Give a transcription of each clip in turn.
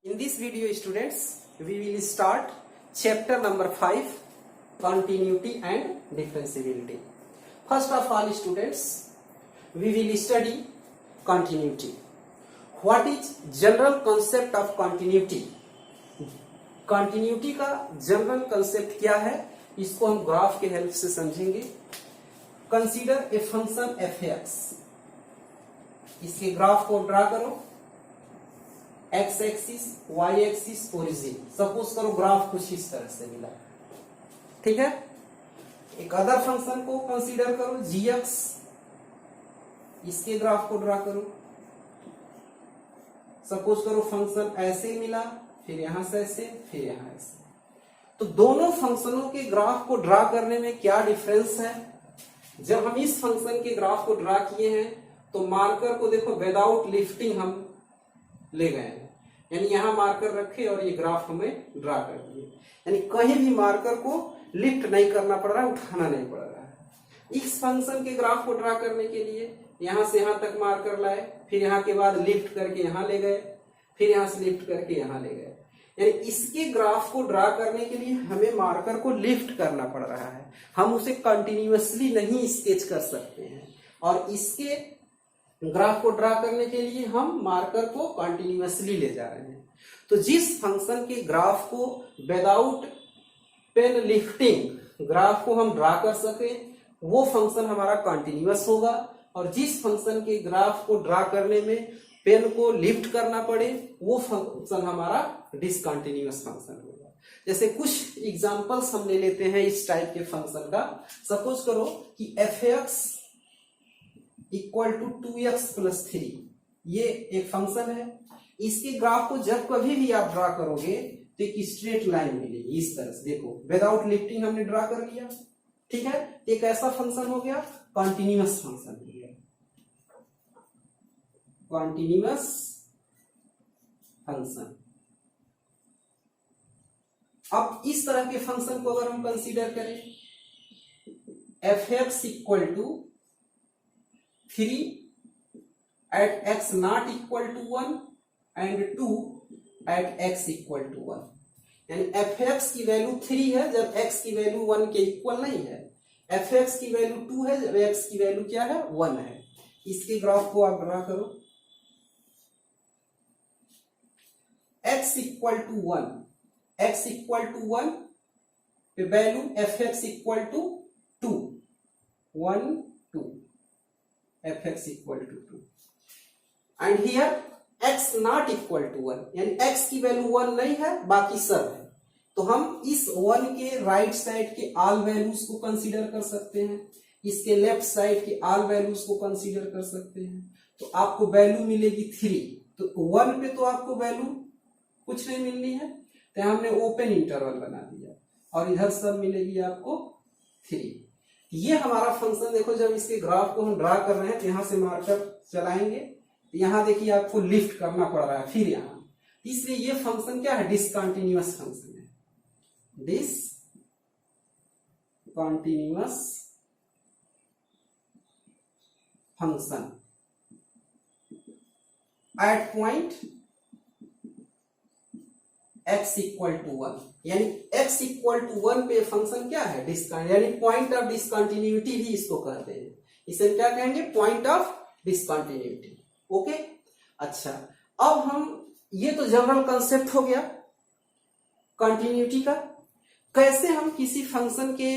In this video, students, we will start chapter number 5, continuity and differentiability. First of all, students, we will study continuity. What is general concept of continuity? Continuity का general concept क्या है, इसको हम graph के help से समझेंगे. Consider a function f x. इसके graph को ड्रा करो. X axis, y axis, origin. Suppose करो ग्राफ कुछ इस तरह से मिला, ठीक है. एक अदर फंक्शन को कंसीडर करो जी एक्स. इसके ग्राफ को ड्रा करो. सपोज करो फंक्शन ऐसे मिला, फिर यहां से ऐसे, फिर यहां ऐसे. तो दोनों फंक्शनों के ग्राफ को ड्रा करने में क्या डिफरेंस है? जब हम इस फंक्शन के ग्राफ को ड्रा किए हैं तो मार्कर को देखो विदाउट लिफ्टिंग हम ले गए हैं, यानी यहां मार्कर रखे और ये ग्राफ हमें ड्रा कर दिए. यानी कहीं भी मार्कर को लिफ्ट नहीं करना पड़ रहा है, उठाना नहीं पड़ रहा है. इस फंक्शन के ग्राफ को ड्रा करने के लिए यहां से यहां तक मार्कर लाए, फिर यहां के बाद लिफ्ट करके यहां ले गए, फिर यहां से लिफ्ट करके यहां ले गए. यानी इसके ग्राफ को ड्रा करने के लिए हमें मार्कर को लिफ्ट करना पड़ रहा है. हम उसे कंटिन्यूअसली नहीं स्केच कर सकते हैं, और इसके ग्राफ को ड्रा करने के लिए हम मार्कर को कंटिन्यूअसली ले जा रहे हैं. तो जिस फंक्शन के ग्राफ को विदाउट पेन लिफ्टिंग ग्राफ को हम ड्रा कर सके वो फंक्शन हमारा कंटिन्यूअस होगा, और जिस फंक्शन के ग्राफ को ड्रा करने में पेन को लिफ्ट करना पड़े वो फंक्शन हमारा डिसकंटिन्यूअस फंक्शन होगा. जैसे कुछ एग्जांपल्स हम ले लेते हैं इस टाइप के फंक्शन का. सपोज करो कि f x equal to 2x plus 3, ये एक फंक्शन है. इसके ग्राफ को जब कभी भी आप ड्रा करोगे तो एक स्ट्रेट लाइन मिलेगी इस तरह से. देखो विदाउट लिफ्टिंग हमने ड्रा कर लिया, ठीक है. एक ऐसा फंक्शन हो गया, कॉन्टिन्यूअस फंक्शन हो गया, कॉन्टिन्यूअस फंक्शन. अब इस तरह के फंक्शन को अगर हम कंसीडर करें, f x equal to 3 at x not equal to 1 and 2 at x equal to 1. यानी एफ एक्स की वैल्यू 3 है जब x की वैल्यू 1 के इक्वल नहीं है. एफ एक्स की वैल्यू 2 है जब x की वैल्यू क्या है, 1 है. इसके ग्राफ को आप ड्रा करो. x equal to 1, x equal to 1 पे value f x equal to 2, 1 2, f x equal to 2. And here x not equal to 1, यानी x की वैल्यू 1 नहीं है, बाकी सब है. तो हम इस 1 के राइट साइड के ऑल वैल्यूज को कंसीडर कर सकते हैं, इसके लेफ्ट साइड के ऑल वैल्यूज को कंसीडर कर सकते हैं. तो आपको वैल्यू मिलेगी 3. तो 1 पे तो आपको वैल्यू कुछ नहीं मिलनी है, तो हमने ओपन इंटरवल बना दिया, और इधर सब मिलेगी आपको 3. ये हमारा फंक्शन देखो, जब इसके ग्राफ को हम ड्रा कर रहे हैं तो यहां से मार्कर चलाएंगे, तो यहां देखिए आपको लिफ्ट करना पड़ रहा है, फिर यहां. इसलिए ये फंक्शन क्या है, डिसकंटिन्यूअस फंक्शन है. Discontinuous function at point x equal to 1. यानी x इक्वल टू 1 पे फंक्शन क्या है, यानी पॉइंट ऑफ डिसकंटिन्यूटी भी इसको कहते हैं. इसे क्या कहेंगे, पॉइंट ऑफ डिसकंटिन्यूटी. ओके. अच्छा, अब हम, ये तो जनरल कंसेप्ट हो गया कंटिन्यूटी का. कैसे हम किसी फंक्शन के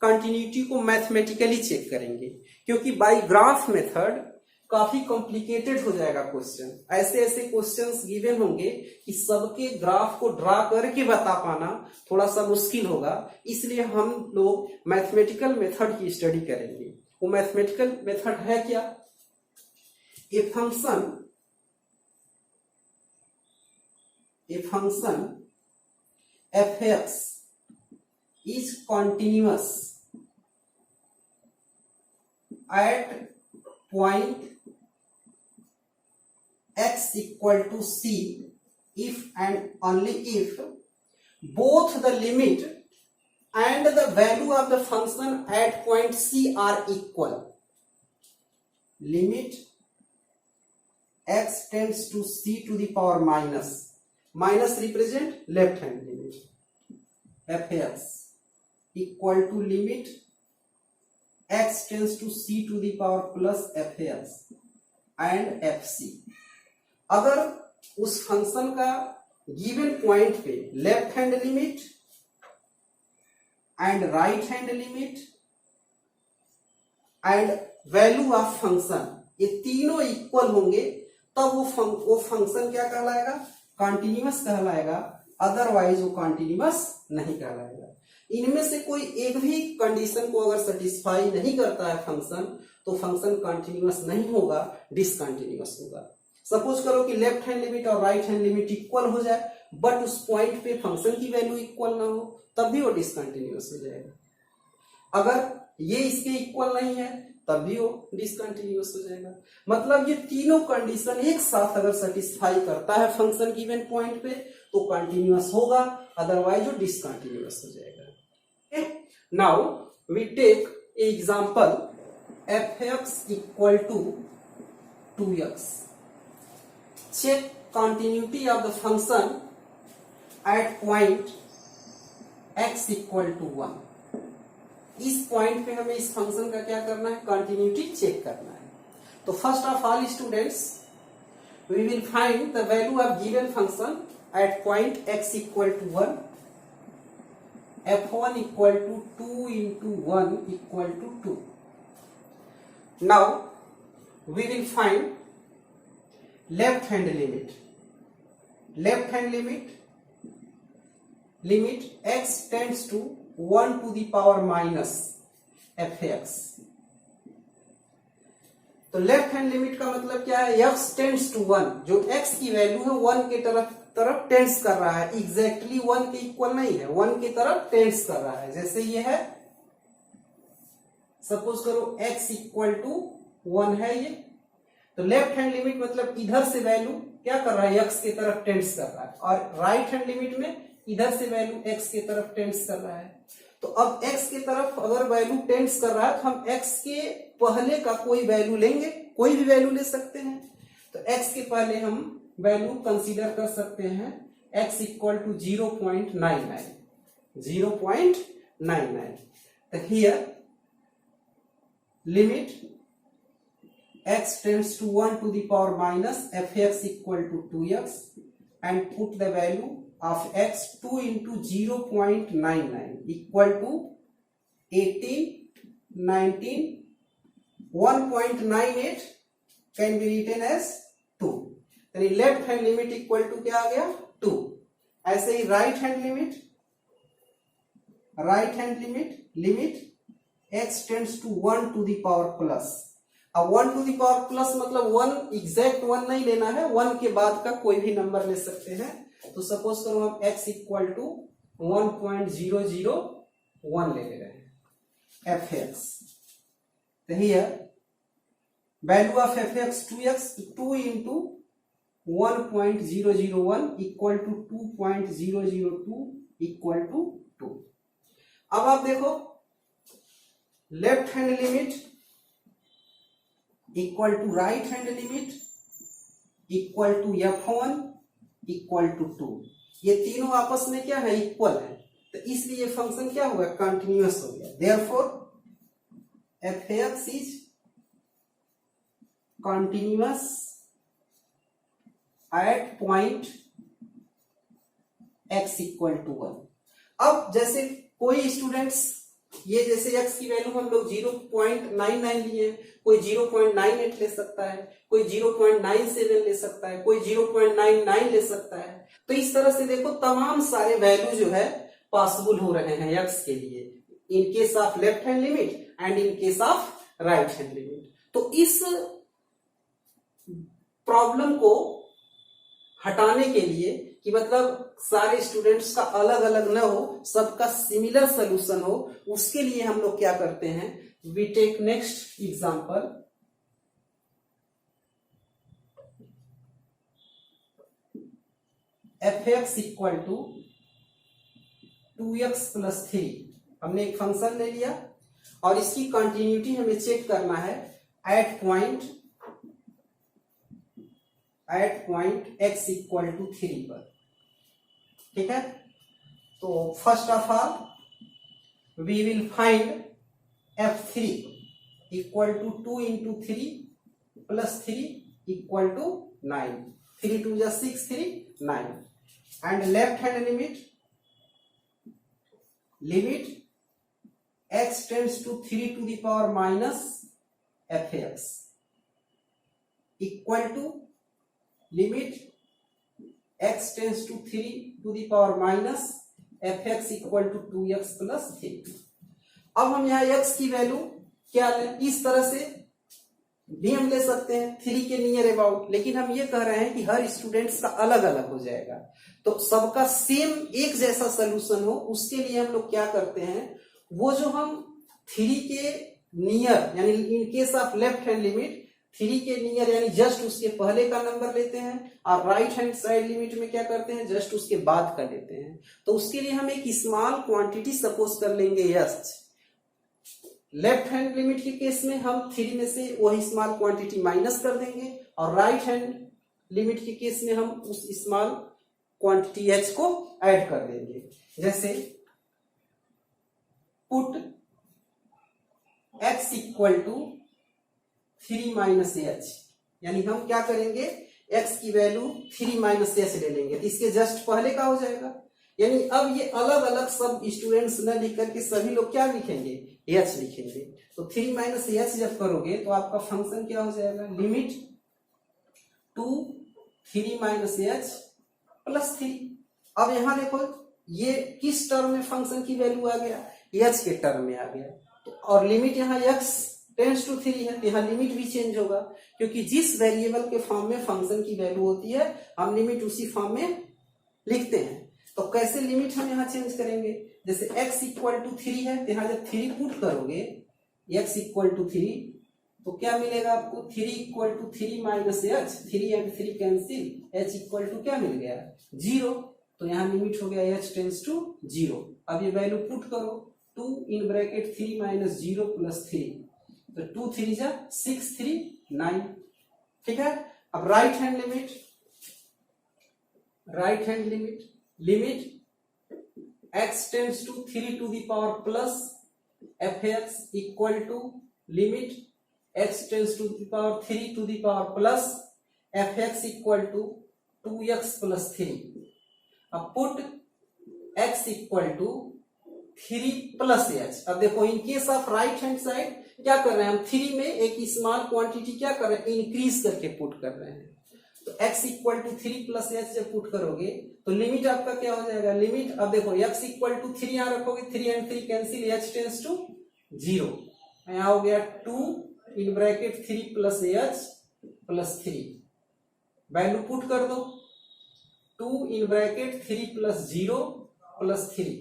कंटिन्यूटी को मैथमेटिकली चेक करेंगे, क्योंकि बाय ग्राफ मेथड काफी कॉम्प्लिकेटेड हो जाएगा क्वेश्चन. ऐसे ऐसे क्वेश्चंस गिवन होंगे कि सबके ग्राफ को ड्रा करके बता पाना थोड़ा सा मुश्किल होगा. इसलिए हम लोग मैथमेटिकल मेथड की स्टडी करेंगे. वो मैथमेटिकल मेथड है क्या, a function f x is continuous at point x equal to c if and only if both the limit and the value of the function at point c are equal. Limit x tends to c to the power minus minus represent left hand limit, f x equal to limit x tends to c to the power plus f x and f c. अगर उस फंक्शन का given point पे left hand limit and right hand limit and value of function ये तीनों equal होंगे, तब वो फंक्शन क्या कहलाएगा, कॉन्टिन्यूअस कहलाएगा, अदरवाइज वो कॉन्टिन्यूअस नहीं कहलाएगा। इनमें से कोई एक भी कंडीशन को अगर सेटिस्फाई नहीं करता है फंक्शन, तो फंक्शन कॉन्टिन्यूअस नहीं होगा, डिसकंटिन्यूअस होगा। सपोज करो कि लेफ्ट हैंड लिमिट और राइट हैंड लिमिट इक्वल हो जाए, बट उस पॉइंट पे फंक्शन की वैल्यू इक्वल ना हो, तब भी वो डिसकंटिन्यूअस हो जाएगा। अगर ये इसके इक्वल नहीं है, तब भी वो डिसकंटिन्यूअस हो जाएगा। मतलब ये तीनों कंडीशन एक साथ अगर सेटिस्फाई करता है फंक्शन गिवन पॉइंट पे, तो कंटिन्यूअस होगा, अदरवाइज वो डिसकंटिन्यूअस हो जाएगा। Now we take example f x equal to 2x। check continuity of the function at point x equal to 1। इस पॉइंट पे हमें इस फंक्शन का क्या करना है, कंटिन्यूटी चेक करना है। तो first of all students, we will find the value of given function at point x equal to 1, f1 equal to 2 into 1 equal to 2। Now we will find left hand limit. Left hand limit x tends to 1 to the power minus f x. तो लेफ्ट hand लिमिट का मतलब क्या है, x tends to 1, जो x की value है 1 के तरफ टेंड्स कर रहा है, एग्जैक्टली 1 के इक्वल नहीं है, 1 की तरफ टेंड्स कर रहा है। जैसे ये है, सपोज करो x इक्वल टू 1 है ये, तो लेफ्ट हैंड लिमिट मतलब इधर से वैल्यू क्या कर रहा है, x की तरफ टेंड्स कर रहा है, और राइट हैंड लिमिट में इधर से वैल्यू x की तरफ टेंड्स कर रहा है। तो अब x की तरफ अगर वैल्यू टेंड्स कर रहा है, तो हम x के पहले का कोई वैल्यू लेंगे, कोई भी वैल्यू ले सकते हैं। तो x के पहले हम वैल्यू कंसीडर कर सकते हैं x इक्वल टू 0.99। 0.99। तो here limit x tends to 1 to the power minus fx equal to 2x and put the value of x 2 into 0.99 equal to 18, 19, 1.98 can be written as 2। यानी left hand limit equal to क्या आ गया, 2। ऐसे ही right hand limit x tends to 1 to the power plus। अब 1 to the power plus मतलब 1 exact 1 नहीं लेना है, 1 के बाद का कोई भी नंबर ले सकते हैं। तो सपोज करो हम x इक्वल टू 1.001 ले रहे हैं एफ एक्स। तो here value of f x 2x, 2 into 1.001 equal to 2.002 equal to 2। अब आप देखो left hand limit equal to right hand limit equal to f1 equal to 2। ये तीनों आपस में क्या है, इक्वल है, तो इसलिए फंक्शन क्या हुआ, कंटिन्यूअस हो गया। Therefore f x is continuous at point x equal to 1। अब जैसे कोई स्टूडेंट्स, ये जैसे x की वैल्यू हम लोग 0.99 लिए, कोई 0.98 ले सकता है, कोई 0.97 ले सकता है, कोई 0.99 ले सकता है। तो इस तरह से देखो तमाम सारे वैल्यू जो है पॉसिबल हो रहे हैं x के लिए, इन case of left hand limit and in case of right hand limit. तो इस प्रॉब्लम को हटाने के लिए कि मतलब सारे स्टूडेंट्स का अलग अलग न हो, सबका सिमिलर सोल्यूशन हो, उसके लिए हम लोग क्या करते हैं, we take next example. F x equal to 2x plus 3। हमने एक फंक्शन ले लिया और इसकी कंटिन्यूटी हमें चेक करना है at point x equal to 3 पर। ठीक है, तो first of all we will find F3 equal to 2 into 3 plus 3 equal to 9, 3 2 जा 6, 3 9, and left hand limit x tends to 3 to the power minus fx equal to limit x tends to 3 to the power minus fx equal to 2x plus 3। अब हम यहाँ x की value क्या लें, इस तरह से भी हम ले सकते हैं 3 के नियर अबाउट, लेकिन हम ये कह रहे हैं कि हर स्टूडेंट्स का अलग अलग हो जाएगा, तो सबका सेम एक जैसा सोल्यूशन हो, उसके लिए हम लोग क्या करते हैं, वो जो हम 3 के नियर यानी इन case of left hand limit 3 के नियर यानी जस्ट उसके पहले का नंबर लेते हैं, और राइट हैंड साइड लिमिट में क्या करते हैं, जस्ट उसके बाद का लेते हैं। तो उसके लिए हम एक स्मॉल क्वांटिटी सपोज कर लेंगे यस, लेफ्ट हैंड लिमिट के केस में हम 3 में से वही स्मॉल क्वांटिटी माइनस कर देंगे, और राइट हैंड लिमिट के केस में हम उस स्मॉल क्वांटिटी h को ऐड कर देंगे। जैसे put x equal to 3 minus h, यानी हम क्या करेंगे, x की वैल्यू 3 माइनस एच ले लेंगे, तो इसके जस्ट पहले का हो जाएगा। यानी अब ये अलग अलग सब स्टूडेंट्स न लिख करके सभी लोग क्या लिखेंगे, एच लिखेंगे। तो 3 माइनस एच जब करोगे तो आपका फंक्शन क्या हो जाएगा, लिमिट 2 3 माइनस एच प्लस 3। अब यहां देखो ये किस टर्म में फंक्शन की वैल्यू आ गया, एच के टर्म में आ गया, तो और लिमिट यहाँ x टेंड्स टू 3 है, तो यहाँ लिमिट भी चेंज होगा, क्योंकि जिस वेरिएबल के फॉर्म में फंक्शन की वैल्यू होती है हम लिमिट उसी फॉर्म में लिखते हैं। तो कैसे लिमिट हम यहाँ चेंज करेंगे, जैसे x इक्वल टू 3 है, तो यहाँ जब 3 पुट करोगे x इक्वल टू 3 तो क्या मिलेगा आपको, 3 equal to 3 minus h, 3 and 3 cancel, h equal to क्या मिल गया 0, तो यहाँ लिमिट हो गया h टेंड्स टू 0। अब ये वैल्यू पुट करो, 2 इन ब्रैकेट 3 माइनस 0 प्लस 3, तो 2 3 जा 6 3 9, ठीक है। अब right hand limit x tends to 3 to the power plus fx equal to limit x tends to the power 3 to the power plus fx equal to 2x plus 3। अब put x equal to 3 plus h। अब देखो in case of right hand side क्या कर रहे हैं हम, 3 में एक स्मॉल क्वांटिटी क्या कर रहे हैं, इंक्रीज करके पुट कर रहे हैं। तो x equal to 3 plus h जब पुट करोगे तो लिमिट आपका क्या हो जाएगा, लिमिट अब देखो x इक्वल टू 3 यहां रखोगे, 3 and 3 cancel, h tends to 0, यहां हो गया 2 in bracket 3 plus h plus 3, value put कर दो, 2 in bracket 3 plus 0 plus 3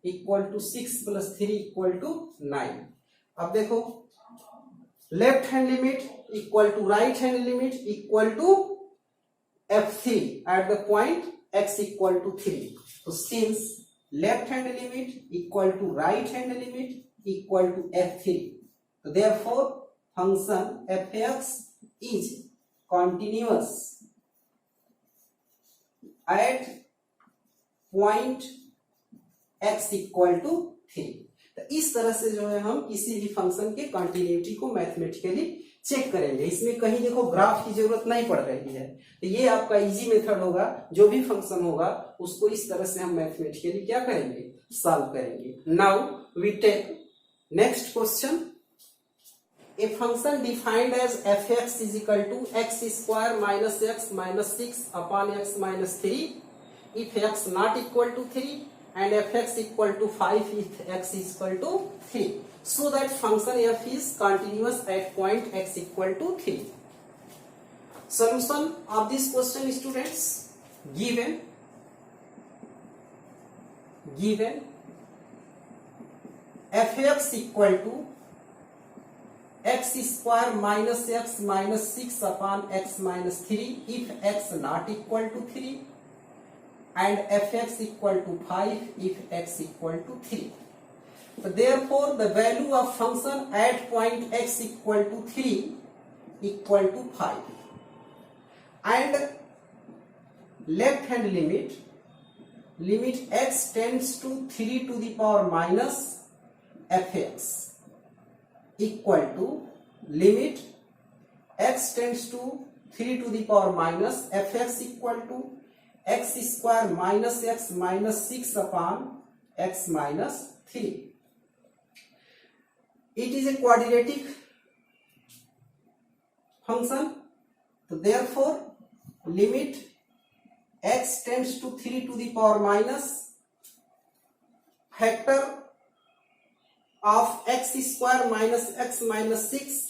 equal to 6 plus 3 equal to 9। अब देखो left hand limit equal to right hand limit equal to F3 at the point x equal to 3. So since left hand limit equal to right hand limit equal to F3, so therefore function fx is continuous at point x equal to 3. तो इस तरह से जो है हम किसी भी function के कंटिन्यूटी को मैथमेटिकली चेक करेंगे। इसमें कहीं देखो ग्राफ की जरूरत नहीं पड़ रही है, तो ये आपका इजी मेथड होगा, जो भी फंक्शन होगा उसको इस तरह से हम मैथमेटिकली क्या करेंगे, सॉल्व करेंगे। Now we take next question, a function defined as fx is equal to x square minus x minus 6 upon x minus 3 if x not equal to 3 and fx equal to 5 if x is equal to 3, so that function f is continuous at point x equal to 3. Solution of this question, students, given fx equal to x square minus x minus 6 upon x minus 3 if x not equal to 3 and fx equal to 5 if x equal to 3. So therefore the value of function at point x equal to 3 equal to 5 and left hand limit limit x tends to 3 to the power minus fx equal to limit x tends to 3 to the power minus fx equal to x square minus x minus 6 upon x minus 3. It is a quadratic function. So therefore limit x tends to 3 to the power minus factor of x square minus x minus 6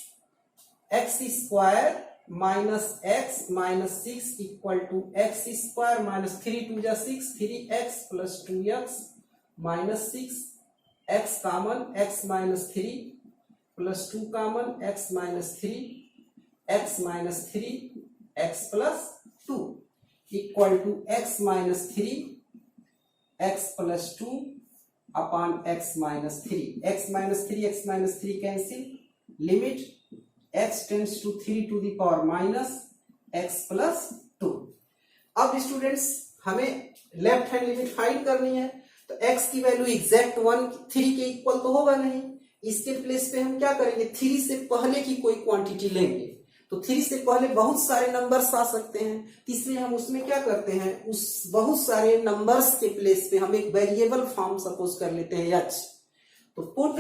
x square minus x minus 6 equal to x square minus 3 to the 6 3x plus 2x minus 6 x common x minus 3 plus 2 common x minus 3 x minus 3 x plus 2 equal to x minus 3 x plus 2 upon x minus 3. X minus 3 cancel. Limit x tends to 3 to the power minus x plus 2. अब students हमें left hand limit find करनी है, तो x की value exact 3 के equal तो होगा नहीं. इसके प्लेस पे हम क्या करेंगे, 3 से पहले की कोई क्वांटिटी लेंगे. तो 3 से पहले बहुत सारे नंबर्स आ सकते हैं, इसलिए हम उसमें क्या करते हैं, उस बहुत सारे नंबर्स के प्लेस पे हम एक वेरिएबल फॉर्म सपोज कर लेते हैं h. तो put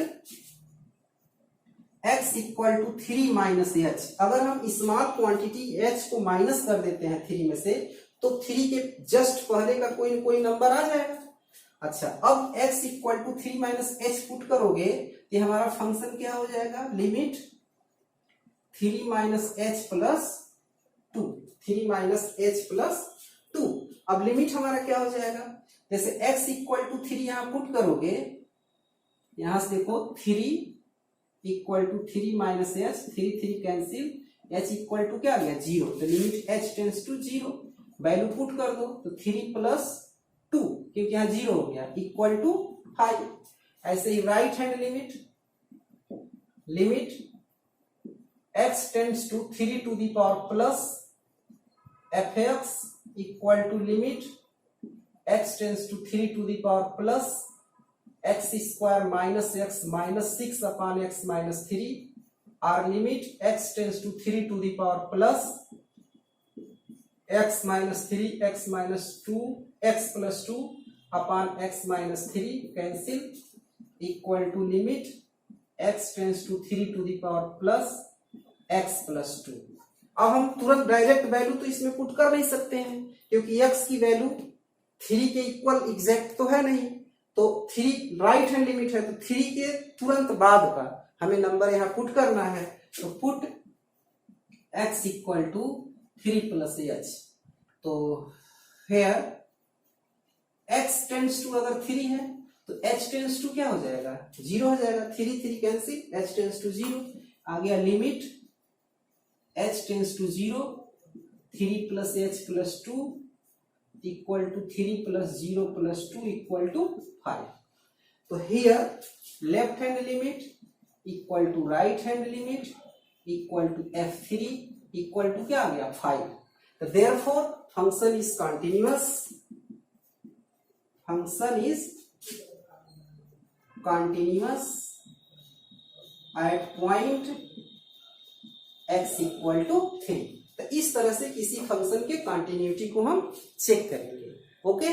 x equal to 3 minus h. अगर हम स्मॉल क्वांटिटी h को माइनस कर देते हैं 3 में से, तो 3 के जस्ट पहले का कोई कोई नंबर आ जाएगा. अच्छा, अब x equal to 3 minus h put करोगे तो हमारा फंक्शन क्या हो जाएगा, limit 3 minus h plus 2 3 minus h plus 2. अब लिमिट हमारा क्या हो जाएगा, जैसे x इक्वल टू 3 यहां पुट करोगे, यहां से देखो 3 equal to 3 minus h 3 cancel, h equal to क्या आ गया 0. तो limit h tends to 0, value put कर दो तो 3 प्लस 2 क्योंकि यहाँ 0 हो गया इक्वल टू 5. ऐसे ही right hand limit x tends to 3 to the power plus fx equal to limit x tends to 3 to the power plus x square minus x minus 6 upon x minus 3, or limit x tends to 3 to the power plus x minus 3 x minus 2 x plus 2 upon x minus 3 cancel equal to limit x tends to 3 to the power plus x plus 2. अब हम तुरंत direct value तो इसमें put कर नहीं सकते हैं, क्योंकि x की वैल्यू 3 के इक्वल एग्जैक्ट तो है नहीं. तो 3 राइट हैंड लिमिट है, तो 3 के तुरंत बाद का हमें नंबर यहाँ पुट करना है. तो put x equal to 3 plus h. तो हेयर x टेंड्स टू अगर 3 है तो h टेंड्स टू क्या हो जाएगा 0 हो जाएगा. 3 कैंसिल, h टेंड्स टू 0 आ गया. Limit h tends to 0 3 plus h plus 2 equal to 3 plus 0 plus 2 equal to 5. तो here left hand limit equal to right hand limit equal to f3 equal to क्या आ गया 5. तो therefore function is continuous. Function is continuous at point x equal to 3. तो इस तरह से किसी फंक्शन के कंटिन्यूटी को हम चेक करेंगे. ओके.